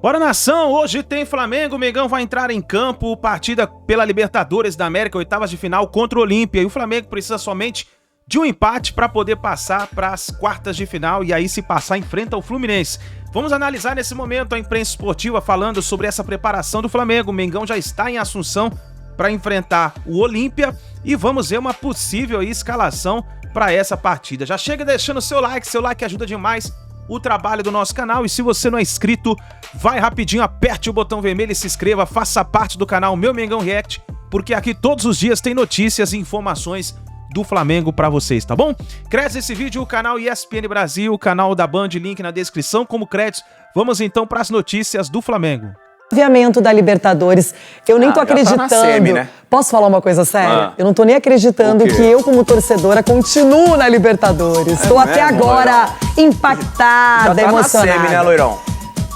Bora, nação! Hoje tem Flamengo, o Mengão vai entrar em campo, partida pela Libertadores da América, oitavas de final contra o Olímpia, e o Flamengo precisa somente de um empate para poder passar para as quartas de final, e aí se passar enfrenta o Fluminense. Vamos analisar nesse momento a imprensa esportiva falando sobre essa preparação do Flamengo. O Mengão já está em Assunção para enfrentar o Olímpia e vamos ver uma possível escalação para essa partida. Já chega deixando seu like ajuda demais o trabalho do nosso canal, e se você não é inscrito, vai rapidinho, aperte o botão vermelho e se inscreva, faça parte do canal Meu Mengão React, porque aqui todos os dias tem notícias e informações do Flamengo pra vocês, tá bom? Créditos desse vídeo, o canal ESPN Brasil, o canal da Band, link na descrição como créditos. Vamos então para as notícias do Flamengo. Aviamento da Libertadores, eu nem tô acreditando. Tá na semi, né? Posso falar uma coisa séria? Eu não tô nem acreditando que eu, como torcedora, continuo na Libertadores. Tô até agora impactada, já tá emocionada. Na semi, né, Loirão?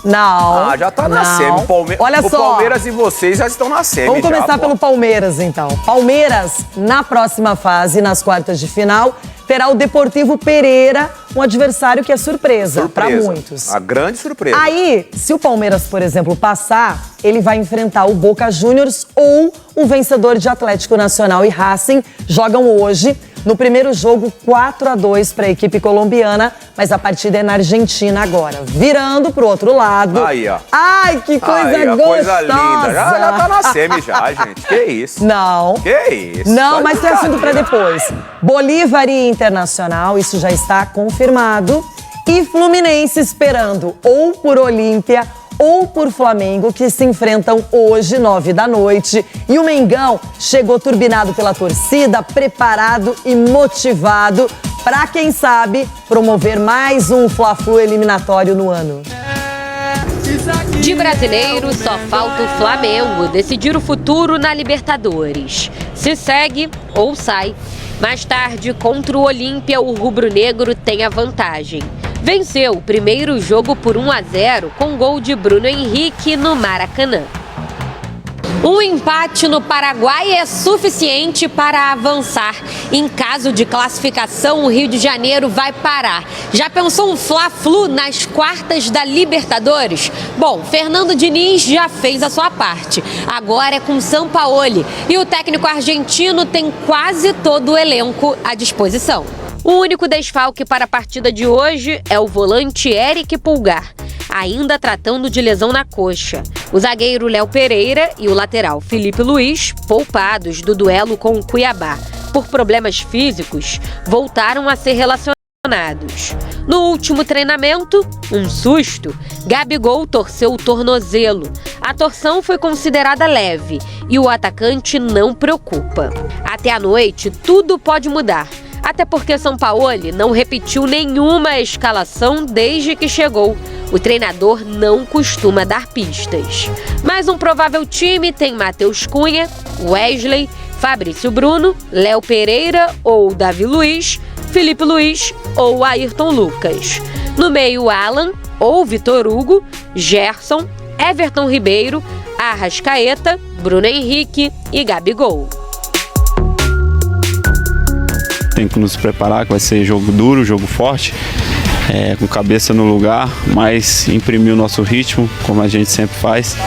Não. Já tá na semi. Olha o só. Palmeiras e vocês já estão na semi. Vamos começar pelo Palmeiras, então. Palmeiras, na próxima fase, nas quartas de final, terá o Deportivo Pereira, um adversário que é surpresa para muitos. A grande surpresa. Aí, se o Palmeiras, por exemplo, passar, ele vai enfrentar o Boca Juniors ou o vencedor de Atlético Nacional e Racing. Jogam hoje. No primeiro jogo, 4-2 para a equipe colombiana, mas a partida é na Argentina agora. Virando pro outro lado. Aí, ó. Ai, que coisa gostosa! Coisa linda. Já tá na semi já, gente. Que isso? Não. Que isso? Não, mas tem assunto para depois. Bolívar e Internacional, isso já está confirmado. E Fluminense esperando ou por Olímpia ou por Flamengo, que se enfrentam hoje, 9 da noite. E o Mengão chegou turbinado pela torcida, preparado e motivado para, quem sabe, promover mais um Fla-Flu eliminatório no ano. De brasileiro, só falta o Flamengo decidir o futuro na Libertadores. Se segue ou sai. Mais tarde, contra o Olímpia, o rubro-negro tem a vantagem. Venceu o primeiro jogo por 1-0 com gol de Bruno Henrique no Maracanã. Um empate no Paraguai é suficiente para avançar. Em caso de classificação, o Rio de Janeiro vai parar. Já pensou um Fla-Flu nas quartas da Libertadores? Bom, Fernando Diniz já fez a sua parte. Agora é com Sampaoli. E o técnico argentino tem quase todo o elenco à disposição. O único desfalque para a partida de hoje é o volante Eric Pulgar, ainda tratando de lesão na coxa. O zagueiro Léo Pereira e o lateral Felipe Luiz, poupados do duelo com o Cuiabá por problemas físicos, voltaram a ser relacionados. No último treinamento, um susto, Gabigol torceu o tornozelo. A torção foi considerada leve e o atacante não preocupa. Até a noite, tudo pode mudar. Até porque Sampaoli não repetiu nenhuma escalação desde que chegou. O treinador não costuma dar pistas. Mas um provável time tem Matheus Cunha, Wesley, Fabrício Bruno, Léo Pereira ou Davi Luiz, Felipe Luiz ou Ayrton Lucas. No meio, Alan ou Vitor Hugo, Gerson, Everton Ribeiro, Arrascaeta, Bruno Henrique e Gabigol. Tem que nos preparar, que vai ser jogo duro, jogo forte, com cabeça no lugar, mas imprimir o nosso ritmo, como a gente sempre faz,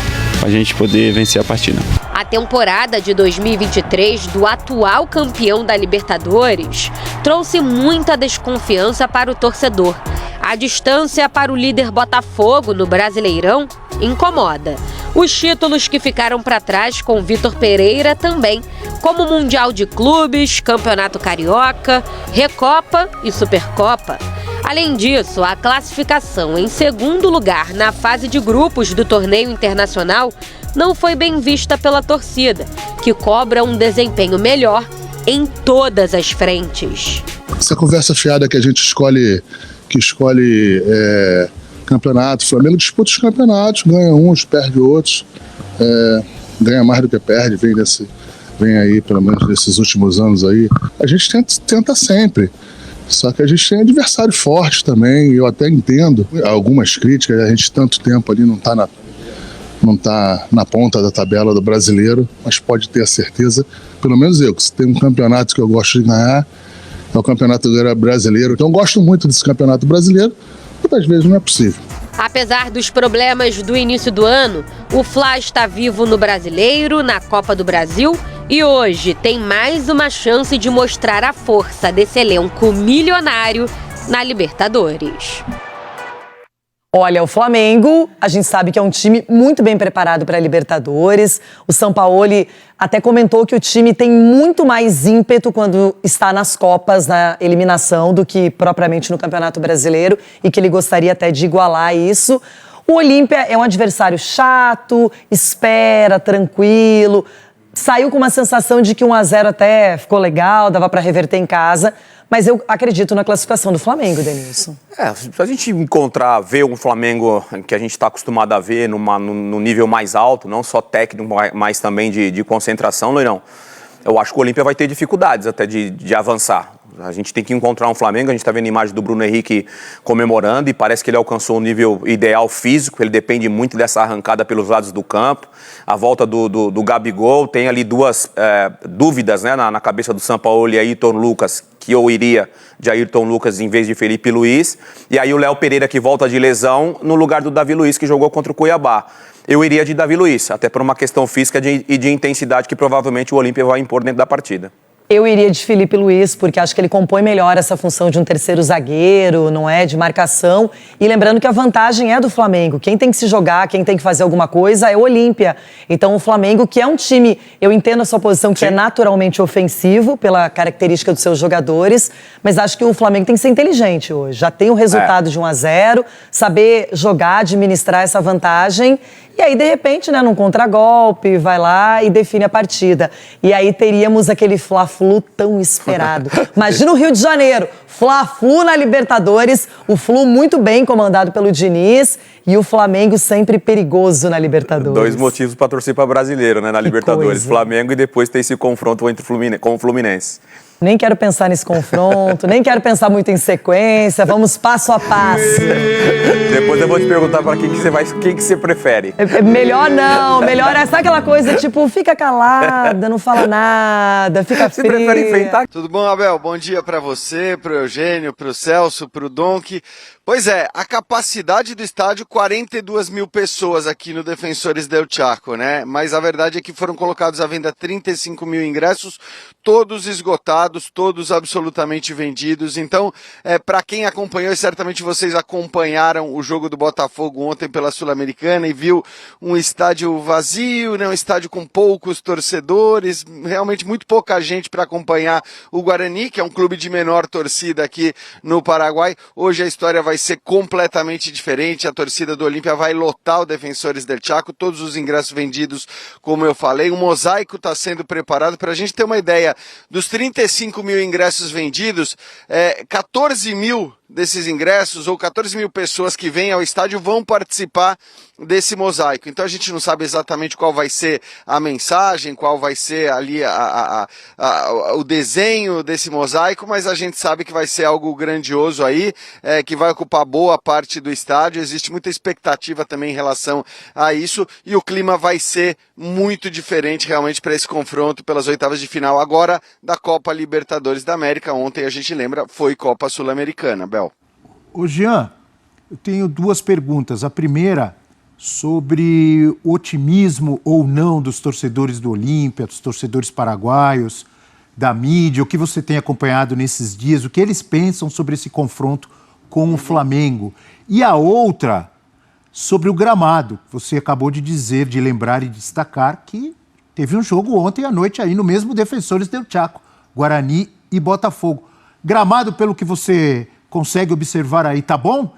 para a gente poder vencer a partida. A temporada de 2023 do atual campeão da Libertadores trouxe muita desconfiança para o torcedor. A distância para o líder Botafogo no Brasileirão incomoda. Os títulos que ficaram para trás com Vitor Pereira também, como Mundial de Clubes, Campeonato Carioca, Recopa e Supercopa. Além disso, a classificação em segundo lugar na fase de grupos do torneio internacional não foi bem vista pela torcida, que cobra um desempenho melhor em todas as frentes. Essa conversa fiada que a gente escolhe campeonato, o Flamengo disputa os campeonatos, ganha uns, perde outros, ganha mais do que perde, vem aí, pelo menos nesses últimos anos aí. A gente tenta sempre, só que a gente tem adversário forte também, eu até entendo algumas críticas, a gente tanto tempo ali não tá na ponta da tabela do brasileiro, mas pode ter a certeza, pelo menos eu, que se tem um campeonato que eu gosto de ganhar, é o Campeonato Brasileiro. Então eu gosto muito desse Campeonato Brasileiro, muitas vezes não é possível. Apesar dos problemas do início do ano, o Fla está vivo no Brasileiro, na Copa do Brasil e hoje tem mais uma chance de mostrar a força desse elenco milionário na Libertadores. Olha, o Flamengo, a gente sabe que é um time muito bem preparado para a Libertadores. O Sampaoli até comentou que o time tem muito mais ímpeto quando está nas Copas, na eliminação, do que propriamente no Campeonato Brasileiro e que ele gostaria até de igualar isso. O Olímpia é um adversário chato, espera, tranquilo. Saiu com uma sensação de que 1-0 até ficou legal, dava para reverter em casa. Mas eu acredito na classificação do Flamengo, Denilson. Se a gente ver um Flamengo que a gente está acostumado a ver no nível mais alto, não só técnico, mas também de concentração, Loirão, eu acho que o Olímpia vai ter dificuldades até de avançar. A gente tem que encontrar um Flamengo, a gente está vendo a imagem do Bruno Henrique comemorando e parece que ele alcançou um nível ideal físico, ele depende muito dessa arrancada pelos lados do campo. A volta do Gabigol, tem ali duas dúvidas, né, na cabeça do Sampaoli e Ayrton Lucas, que eu iria de Ayrton Lucas em vez de Felipe Luiz, e aí o Léo Pereira que volta de lesão no lugar do Davi Luiz que jogou contra o Cuiabá. Eu iria de Davi Luiz, até por uma questão física e de intensidade que provavelmente o Olímpia vai impor dentro da partida. Eu iria de Felipe Luiz, porque acho que ele compõe melhor essa função de um terceiro zagueiro, não é? De marcação. E lembrando que a vantagem é do Flamengo. Quem tem que se jogar, quem tem que fazer alguma coisa é o Olímpia. Então o Flamengo, que é um time, eu entendo a sua posição, que Sim. é naturalmente ofensivo, pela característica dos seus jogadores, mas acho que o Flamengo tem que ser inteligente hoje. Já tem o resultado de 1-0, saber jogar, administrar essa vantagem. E aí, de repente, né, num contragolpe, vai lá e define a partida. E aí teríamos aquele Fla-Flu tão esperado. Imagina o Rio de Janeiro, Fla-Flu na Libertadores, o Flu muito bem comandado pelo Diniz e o Flamengo sempre perigoso na Libertadores. 2 motivos para torcer para brasileiro, né, na Libertadores. Coisa. Flamengo e depois tem esse confronto com o Fluminense. Nem quero pensar nesse confronto, nem quero pensar muito em sequência, vamos passo a passo. Depois eu vou te perguntar para quem que você prefere. Melhor não, melhor é só aquela coisa, tipo, fica calada, não fala nada, fica fria. Você prefere enfrentar? Tudo bom, Abel? Bom dia para você, pro Eugênio, pro Celso, pro Donk. Pois é, a capacidade do estádio, 42 mil pessoas aqui no Defensores del Chaco, né? Mas a verdade é que foram colocados à venda 35 mil ingressos, todos esgotados, todos absolutamente vendidos. Então, para quem acompanhou, e certamente vocês acompanharam o jogo do Botafogo ontem pela Sul-Americana e viu um estádio vazio, né? Um estádio com poucos torcedores, realmente muito pouca gente para acompanhar o Guarani, que é um clube de menor torcida aqui no Paraguai. Hoje a história vai ser completamente diferente, a torcida do Olímpia vai lotar o Defensores del Chaco, todos os ingressos vendidos, como eu falei, um mosaico está sendo preparado. Para a gente ter uma ideia, dos 35 mil ingressos vendidos, 14 mil desses ingressos, ou 14 mil pessoas que vêm ao estádio vão participar desse mosaico. Então a gente não sabe exatamente qual vai ser a mensagem, qual vai ser ali o desenho desse mosaico, mas a gente sabe que vai ser algo grandioso aí, que vai ocupar boa parte do estádio. Existe muita expectativa também em relação a isso, e o clima vai ser muito diferente realmente para esse confronto pelas oitavas de final agora da Copa Libertadores da América. Ontem, a gente lembra, foi Copa Sul-Americana. Bel. Ô Jean, eu tenho 2 perguntas. A primeira, sobre o otimismo ou não dos torcedores do Olímpia, dos torcedores paraguaios, da mídia, o que você tem acompanhado nesses dias, o que eles pensam sobre esse confronto com o Flamengo. E a outra, sobre o gramado. Você acabou de dizer, de lembrar e destacar que teve um jogo ontem à noite aí no mesmo Defensores del Chaco, Guarani e Botafogo. Gramado, pelo que você consegue observar aí, tá bom?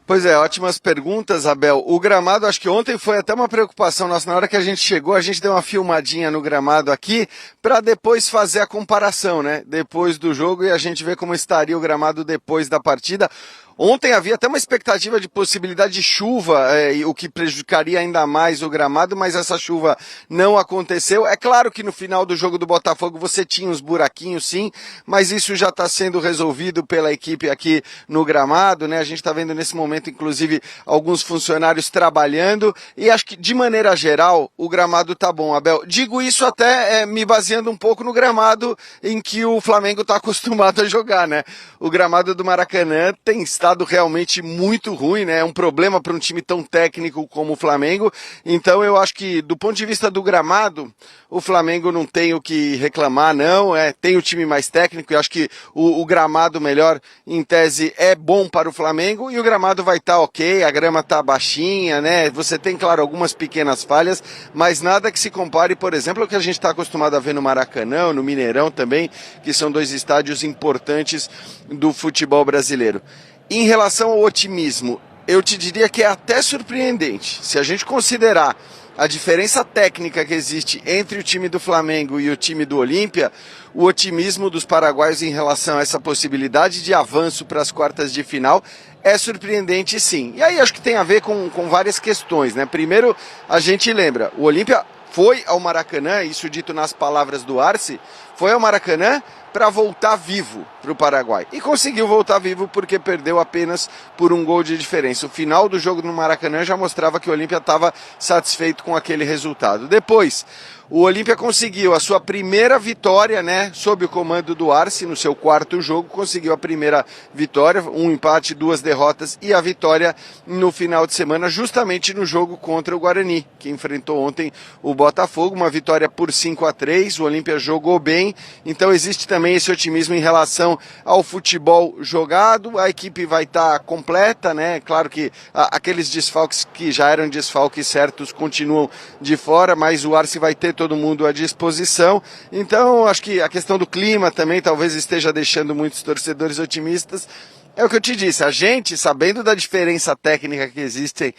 Pois é, ótimas perguntas, Abel. O gramado, acho que ontem foi até uma preocupação nossa. Na hora que a gente chegou, a gente deu uma filmadinha no gramado aqui para depois fazer a comparação, né? Depois do jogo, e a gente vê como estaria o gramado depois da partida. Ontem havia até uma expectativa de possibilidade de chuva, o que prejudicaria ainda mais o gramado, mas essa chuva não aconteceu. É claro que no final do jogo do Botafogo você tinha uns buraquinhos, sim, mas isso já está sendo resolvido pela equipe aqui no gramado, né? A gente está vendo nesse momento, inclusive, alguns funcionários trabalhando e acho que, de maneira geral, o gramado tá bom, Abel. Digo isso até me baseando um pouco no gramado em que o Flamengo está acostumado a jogar, né? O gramado do Maracanã tem estado realmente muito ruim, né? É um problema para um time tão técnico como o Flamengo. Então eu acho que, do ponto de vista do gramado, o Flamengo não tem o que reclamar, não. Tem o time mais técnico e acho que o gramado melhor, em tese, é bom para o Flamengo e o gramado vai estar ok, a grama está baixinha, né? Você tem, claro, algumas pequenas falhas, mas nada que se compare, por exemplo, ao que a gente está acostumado a ver no Maracanã, no Mineirão também, que são dois estádios importantes do futebol brasileiro. Em relação ao otimismo, eu te diria que é até surpreendente. Se a gente considerar a diferença técnica que existe entre o time do Flamengo e o time do Olímpia, o otimismo dos paraguaios em relação a essa possibilidade de avanço para as quartas de final é surpreendente, sim. E aí acho que tem a ver com várias questões, né? Primeiro, a gente lembra, o Olímpia foi ao Maracanã, isso dito nas palavras do Arce, foi ao Maracanã para voltar vivo para o Paraguai. E conseguiu voltar vivo porque perdeu apenas por um gol de diferença. O final do jogo no Maracanã já mostrava que o Olímpia estava satisfeito com aquele resultado. Depois, o Olímpia conseguiu a sua primeira vitória, né, sob o comando do Arce, no seu quarto jogo, conseguiu a primeira vitória, um empate, 2 derrotas e a vitória no final de semana, justamente no jogo contra o Guarani, que enfrentou ontem o Botafogo, uma vitória por 5-3, o Olímpia jogou bem, então existe também esse otimismo em relação ao futebol jogado, a equipe vai estar completa, né, claro que aqueles desfalques que já eram desfalques certos continuam de fora, mas o Arce vai ter todo mundo à disposição, então acho que a questão do clima também talvez esteja deixando muitos torcedores otimistas. É o que eu te disse, a gente, sabendo da diferença técnica que existe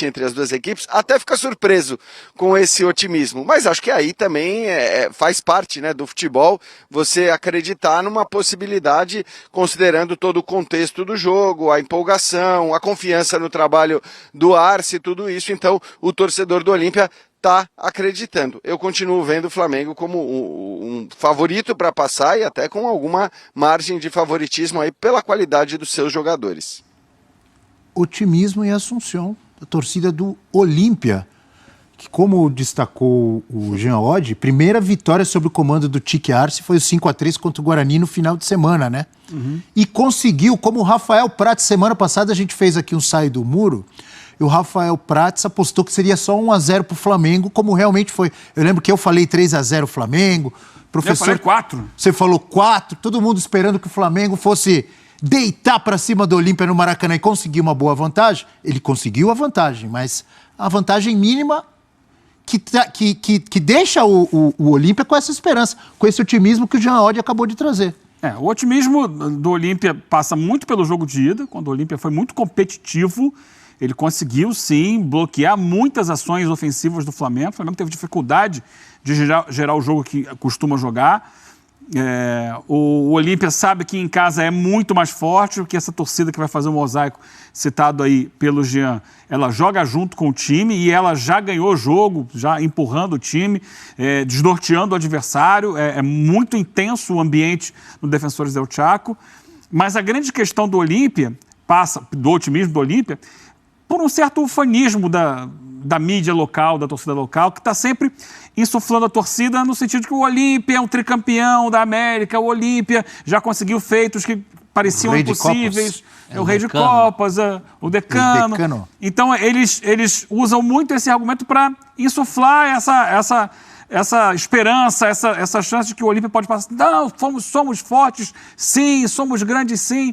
entre as duas equipes, até fica surpreso com esse otimismo. Mas acho que aí também faz parte, né, do futebol você acreditar numa possibilidade, considerando todo o contexto do jogo, a empolgação, a confiança no trabalho do Arce, tudo isso. Então o torcedor do Olímpia está acreditando. Eu continuo vendo o Flamengo como um favorito para passar e até com alguma margem de favoritismo aí pela qualidade dos seus jogadores. Otimismo em Assunção, a torcida do Olímpia, que, como destacou o Jean Oddi, primeira vitória sob o comando do Tique Arce foi o 5-3 contra o Guarani no final de semana, né? Uhum. E conseguiu, como o Rafael Prats, semana passada a gente fez aqui um Sai do Muro, e o Rafael Prats apostou que seria só 1-0 pro Flamengo, como realmente foi. Eu lembro que eu falei 3-0 Flamengo. Professor, eu falei 4. Você falou 4, todo mundo esperando que o Flamengo fosse deitar para cima do Olímpia no Maracanã e conseguir uma boa vantagem. Ele conseguiu a vantagem, mas a vantagem mínima que deixa o Olímpia com essa esperança, com esse otimismo que o Jean Oddi acabou de trazer. O otimismo do Olímpia passa muito pelo jogo de ida, quando o Olímpia foi muito competitivo. Ele conseguiu, sim, bloquear muitas ações ofensivas do Flamengo. O Flamengo teve dificuldade de gerar o jogo que costuma jogar. O Olímpia sabe que em casa é muito mais forte, que essa torcida que vai fazer o mosaico, citado aí pelo Jean, ela joga junto com o time e ela já ganhou o jogo, já empurrando o time, desnorteando o adversário. É muito intenso o ambiente no Defensores del Chaco. Mas a grande questão do Olímpia, do otimismo do Olímpia, por um certo ufanismo da mídia local, da torcida local, que está sempre insuflando a torcida no sentido de que o Olímpia é um tricampeão da América, o Olímpia já conseguiu feitos que pareciam impossíveis, o rei de Copas, o decano. Então eles usam muito esse argumento para insuflar essa esperança, essa chance de que o Olímpia pode passar. Não, somos fortes, sim, somos grandes, sim.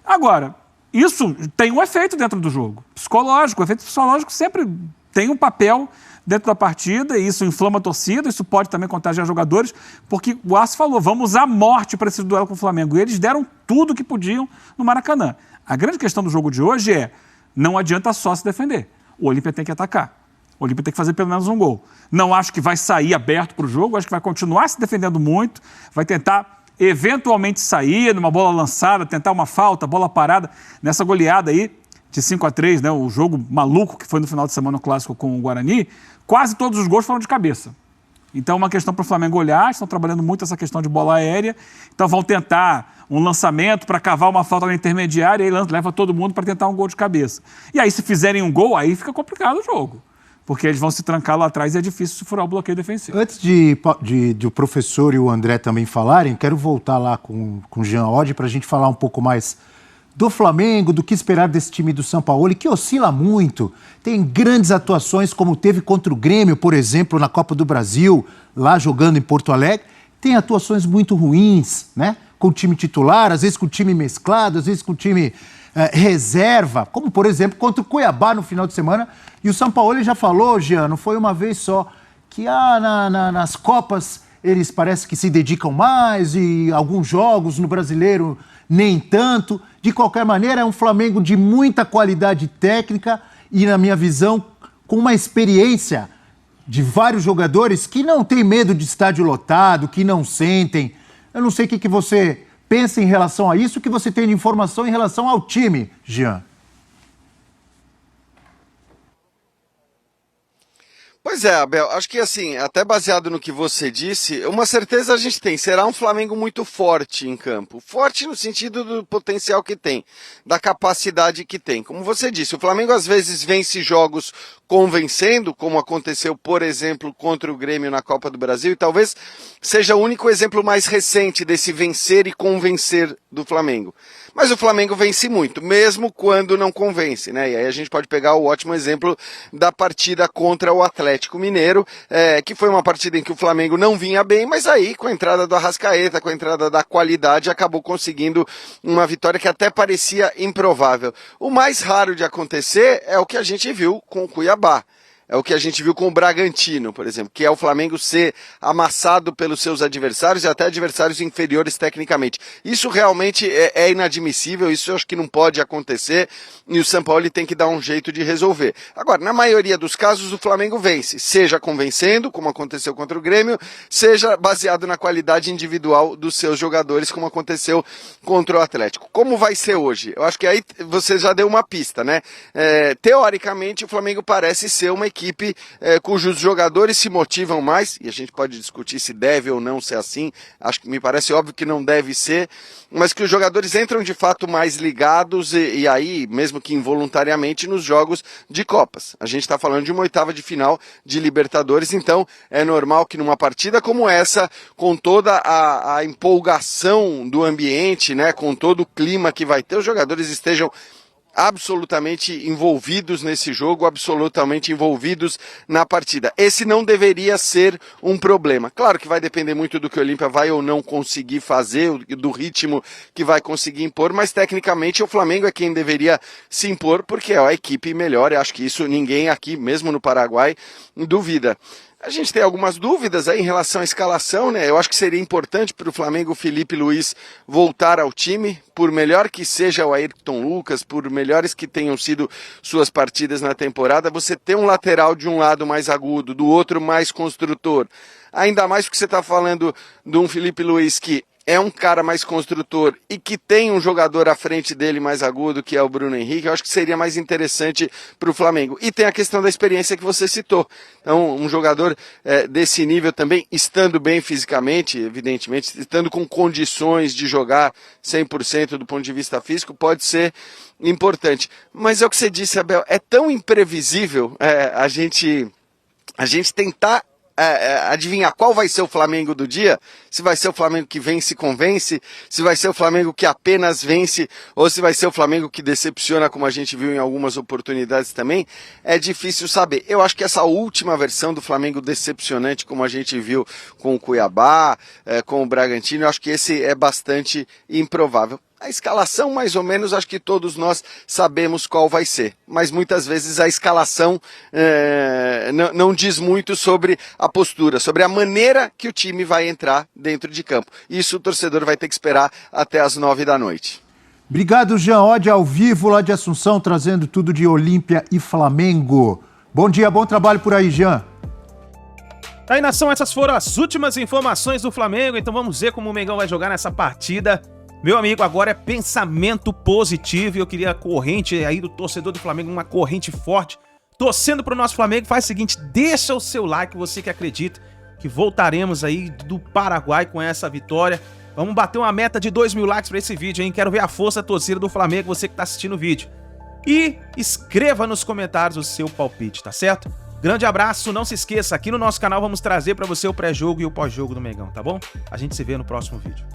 Agora, isso tem um efeito dentro do jogo, psicológico. O efeito psicológico sempre tem um papel dentro da partida e isso inflama a torcida, isso pode também contagiar jogadores, porque o Arce falou, vamos à morte para esse duelo com o Flamengo. E eles deram tudo o que podiam no Maracanã. A grande questão do jogo de hoje não adianta só se defender. O Olímpia tem que atacar. O Olímpia tem que fazer pelo menos um gol. Não acho que vai sair aberto para o jogo, acho que vai continuar se defendendo muito, vai tentar eventualmente sair numa bola lançada, tentar uma falta, bola parada, nessa goleada aí de 5-3, né, o jogo maluco que foi no final de semana no Clássico com o Guarani, quase todos os gols foram de cabeça. Então, uma questão para o Flamengo olhar, estão trabalhando muito essa questão de bola aérea, então vão tentar um lançamento para cavar uma falta na intermediária e aí leva todo mundo para tentar um gol de cabeça. E aí, se fizerem um gol, aí fica complicado o jogo, porque eles vão se trancar lá atrás e é difícil se furar o bloqueio defensivo. Antes de o professor e o André também falarem, quero voltar lá com o Jean Oddi para a gente falar um pouco mais do Flamengo, do que esperar desse time do Sampaoli, que oscila muito. Tem grandes atuações, como teve contra o Grêmio, por exemplo, na Copa do Brasil, lá jogando em Porto Alegre. Tem atuações muito ruins, né? Com o time titular, às vezes com o time mesclado, às vezes com o time reserva, como, por exemplo, contra o Cuiabá no final de semana. E o Sampaoli já falou, Jean, não foi uma vez só, que nas Copas eles parece que se dedicam mais e alguns jogos no Brasileiro nem tanto. De qualquer maneira, é um Flamengo de muita qualidade técnica e, na minha visão, com uma experiência de vários jogadores que não tem medo de estádio lotado, que não sentem. Eu não sei o que você pensa em relação a isso, o que você tem de informação em relação ao time, Jean. Pois é, Abel, acho que assim, até baseado no que você disse, uma certeza a gente tem, será um Flamengo muito forte em campo. Forte no sentido do potencial que tem, da capacidade que tem. Como você disse, o Flamengo às vezes vence jogos convencendo, como aconteceu, por exemplo, contra o Grêmio na Copa do Brasil, e talvez seja o único exemplo mais recente desse vencer e convencer do Flamengo. Mas o Flamengo vence muito, mesmo quando não convence, né? E aí a gente pode pegar o ótimo exemplo da partida contra o Atlético Mineiro, que foi uma partida em que o Flamengo não vinha bem, mas aí com a entrada do Arrascaeta, com a entrada da qualidade, acabou conseguindo uma vitória que até parecia improvável. O mais raro de acontecer é o que a gente viu com o Cuiabá. É o que a gente viu com o Bragantino, por exemplo, que é o Flamengo ser amassado pelos seus adversários e até adversários inferiores tecnicamente. Isso realmente é inadmissível, isso eu acho que não pode acontecer e o Sampaoli tem que dar um jeito de resolver. Agora, na maioria dos casos, o Flamengo vence, seja convencendo, como aconteceu contra o Grêmio, seja baseado na qualidade individual dos seus jogadores, como aconteceu contra o Atlético. Como vai ser hoje? Eu acho que aí você já deu uma pista, né? Teoricamente, o Flamengo parece ser uma equipe cujos jogadores se motivam mais, e a gente pode discutir se deve ou não ser assim, acho que me parece óbvio que não deve ser, mas que os jogadores entram de fato mais ligados e aí, mesmo que involuntariamente, nos jogos de Copas. A gente está falando de uma oitava de final de Libertadores, então é normal que numa partida como essa, com toda a empolgação do ambiente, né, com todo o clima que vai ter, os jogadores estejam absolutamente envolvidos nesse jogo, absolutamente envolvidos na partida. Esse não deveria ser um problema. Claro que vai depender muito do que o Olímpia vai ou não conseguir fazer, do ritmo que vai conseguir impor, mas tecnicamente o Flamengo é quem deveria se impor, porque é a equipe melhor, e acho que isso ninguém aqui, mesmo no Paraguai, duvida. A gente tem algumas dúvidas aí em relação à escalação, né? Eu acho que seria importante para o Flamengo o Felipe Luiz voltar ao time, por melhor que seja o Ayrton Lucas, por melhores que tenham sido suas partidas na temporada, você ter um lateral de um lado mais agudo, do outro mais construtor. Ainda mais porque você está falando de um Felipe Luiz que é um cara mais construtor e que tem um jogador à frente dele mais agudo, que é o Bruno Henrique, eu acho que seria mais interessante para o Flamengo. E tem a questão da experiência que você citou. Então, um jogador desse nível também, estando bem fisicamente, evidentemente, estando com condições de jogar 100% do ponto de vista físico, pode ser importante. Mas é o que você disse, Abel, é tão imprevisível a gente tentar adivinhar qual vai ser o Flamengo do dia, se vai ser o Flamengo que vence e convence, se vai ser o Flamengo que apenas vence, ou se vai ser o Flamengo que decepciona, como a gente viu em algumas oportunidades também, é difícil saber. Eu acho que essa última versão do Flamengo decepcionante, como a gente viu com o Cuiabá, com o Bragantino, eu acho que esse é bastante improvável. A escalação, mais ou menos, acho que todos nós sabemos qual vai ser. Mas muitas vezes a escalação não diz muito sobre a postura, sobre a maneira que o time vai entrar dentro de campo. Isso o torcedor vai ter que esperar até as 9 da noite. Obrigado, Jean Oddi, ao vivo lá de Assunção, trazendo tudo de Olímpia e Flamengo. Bom dia, bom trabalho por aí, Jean. Aí, nação, essas foram as últimas informações do Flamengo, então vamos ver como o Mengão vai jogar nessa partida. Meu amigo, agora é pensamento positivo e eu queria a corrente aí do torcedor do Flamengo, uma corrente forte, torcendo pro nosso Flamengo. Faz o seguinte, deixa o seu like, você que acredita que voltaremos aí do Paraguai com essa vitória. Vamos bater uma meta de 2.000 likes pra esse vídeo, hein? Quero ver a força da torcida do Flamengo, você que tá assistindo o vídeo. E escreva nos comentários o seu palpite, tá certo? Grande abraço, não se esqueça, aqui no nosso canal vamos trazer pra você o pré-jogo e o pós-jogo do Mengão, tá bom? A gente se vê no próximo vídeo.